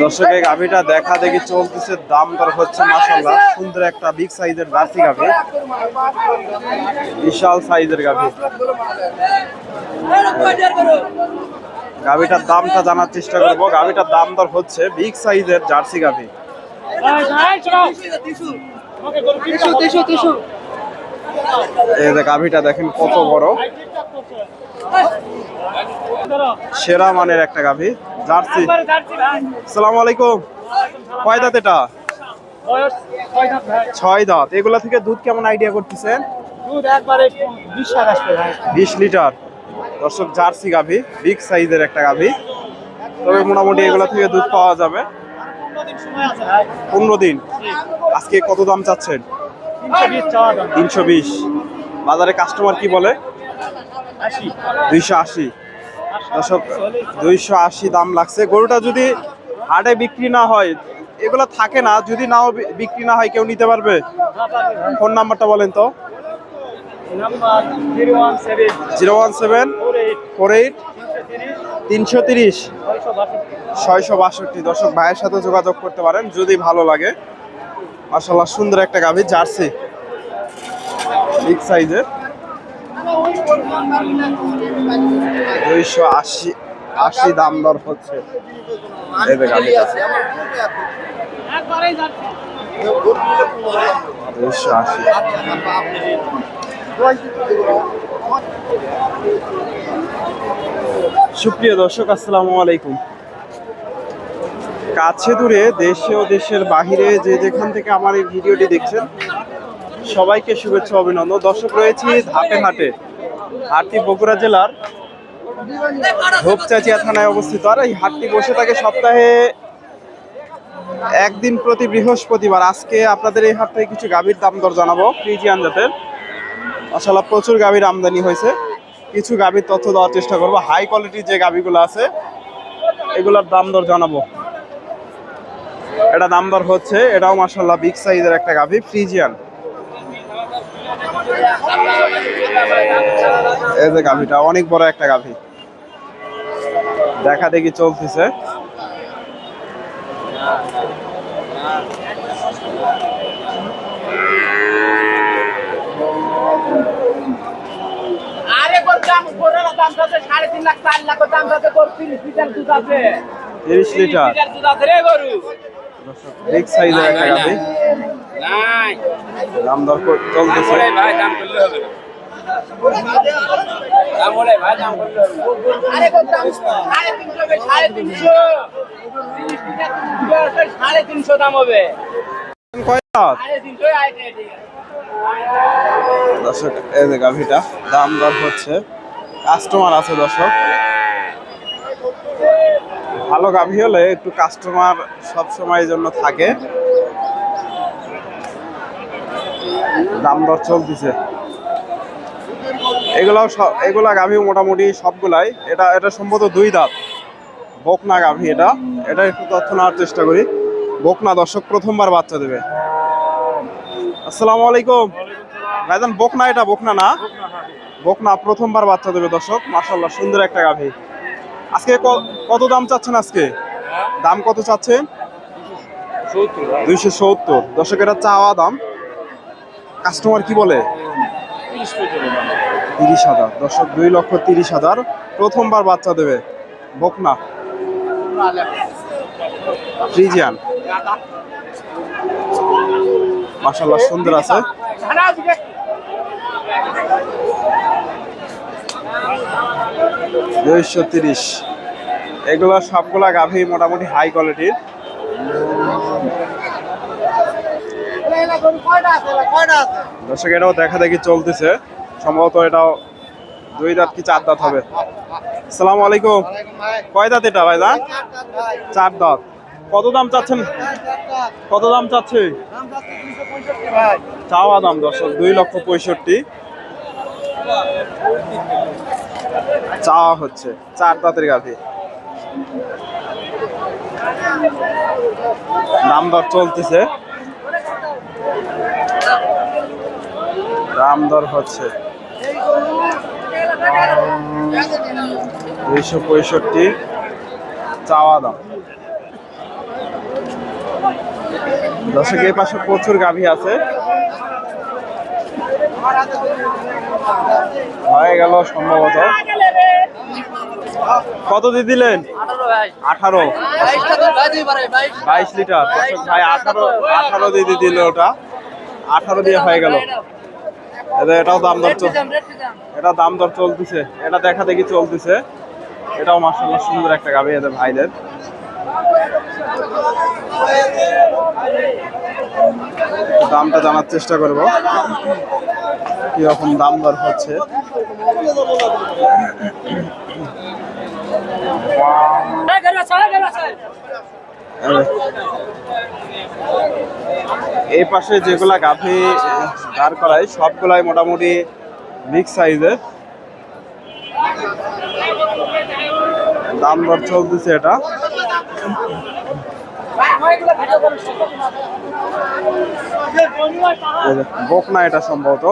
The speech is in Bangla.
দর্শক এই গাভিটা দেখা দেখি চলতেছে, দাম দর হচ্ছে মাশাআল্লাহ। সুন্দর একটা বিগ সাইজের জার্সি গাভি, বিশাল সাইজের গাভি। গাভিটার দামটা জানার চেষ্টা করবো। গাভিটার দাম দর হচ্ছে, বিগ সাইজের জার্সি গাভি। এই যে গাভিটা দেখেন কত বড়, সেরা মানের একটা গাভি জার্সি। আসসালামু আলাইকুম। কয় দাঁত এটা? 6 দাঁত। এগুলা থেকে দুধ কেমন আইডিয়া করতেছেন? 20 লিটার। দর্শক জার্সি গাভি, বিগ সাইজের একটা গাভি। তবে মোটামুটি এগুলা থেকে দুধ পাওয়া যাবে। 15 দিন। আজকে কত দাম চাচ্ছেন? 320। বাজারে কাস্টমার কি বলে? 280। দর্শক 280 দাম লাগছে। গরুটা যদি হাটে বিক্রি না হয়, এগুলো থাকে না, যদি নাও বিক্রি না হয় কেউ নিতে পারবে? ফোন নাম্বারটা বলেন তো। 01748 330 662। দর্শক ভাইয়ের সাথে যোগাযোগ করতে পারেন যদি ভালো লাগে। মাশাআল্লাহ সুন্দর একটা গাভী জার্সি, বিগ সাইজের। 280 দাম দর হচ্ছে। এই যে গাভীটা 280। সুপ্রিয় দর্শক আসসালামু আলাইকুম। কাছে দূরে, দেশে ও দেশের বাহিরে যে যেখান থেকে আমার এই ভিডিওটি দেখছেন, সবাইকে শুভেচ্ছা অভিনন্দন। দর্শক রয়েছি ধাপের হাটে। হাটটি বগুড়া জেলার ধোপচাচিয়া থানায় অবস্থিত। আর এই হাটটি বসে থাকে সপ্তাহে একদিন প্রতি বৃহস্পতিবার। আজকে আপনাদের এই হাট থেকে কিছু গাভীর দাম দর জানাবো, ফ্রিজিয়ান জাতের। মাশাআল্লাহ প্রচুর গাভীর আমদানি হয়েছে। কিছু গাভীর তথ্য দেওয়ার চেষ্টা করবো। হাই কোয়ালিটির যে গাভীগুলো আছে এগুলোর দাম দর জানাবো। এটা দাম দর হচ্ছে, এটাও মাশাআল্লাহ বিগ সাইজের একটা গাভী, ফ্রিজিয়ান। এই যে গাভীটা অনেক বড় একটা গাভী, দেখা দেখি চলতেছে। তিরিশ লিটার বিগ সাইজের একটা গাভী, দাম দর চলতেছে। দর্শক এই যে গাভীটা দাম দর হচ্ছে, কাস্টমার আছে। দর্শক ভালো গাভী হলে একটু কাস্টমার সব সময়ের জন্য থাকে। দাম দর চলতেছে। এগুলা গাভী মোটামুটি সবগুলাই। এটা সম্ভবত 2 দাঁত বকনা গাভী। এটা একটু তথ্য নেওয়ার চেষ্টা করি। বকনা দর্শক, প্রথমবার বাচ্চা দেবে। আসসালামু আলাইকুম ভাইজান। বকনা, এটা বকনা না? বকনা প্রথমবার বাচ্চা দেবে দর্শক। মাশাআল্লাহ সুন্দর একটা গাভী। আজকে কত দাম চাচ্ছেন? আজকে দাম কত চাচ্ছেন? 270। দর্শক এটা চাওয়া দাম। কাস্টমার কি বলে? 30,000। দর্শক 2,30,000। প্রথমবার বাচ্চা দেবে, বকনা ফ্রিজিয়ান। মাশাআল্লাহ সুন্দর আছে। 230। এগুলা সবগুলা গাভী মোটামুটি হাই কোয়ালিটির। দর্শক এটাও দেখা দেখি চলতেছে। সম্ভবত এটাও 2 দাঁত কি 4 দাঁত হবে। আসসালামু আলাইকুম। কয় দাঁত এটা ভাইজান? 4 দাঁত। কত দাম চাচ্ছেন? কত দাম চাচ্ছে? চাওয়া দাম দর্শক 2,65,000 চাওয়া হচ্ছে। 4 দাঁতের গাভী, দাম দর চলতেছে। দাম দর হচ্ছে 265। চাওয়া দাম। দর্শক এই পাশে প্রচুর গাভী আছে। হয়ে গেল সম্ভবত। কত দিয়ে দিলেন? 18। 22 লিটার। দর্শক ভাই 18 দিয়ে দিল ওটা। 18 দিয়ে হয়ে গেল। এটাও দাম দর এটা দাম দর চলতেছে, এটা দেখা দেখি চলতেছে। এটাও মাশাআল্লাহ সুন্দর একটা গাভী এদের ভাইদের। দামটা জানার চেষ্টা করব কিরকম দাম দর হচ্ছে। এই পাশে যেগুলা গাভী দাঁড় করায় সবগুলাই মোটামুটি বিগ সাইজের। দাম দর চলতেছে এটা। বকনা এটা সম্ভবত।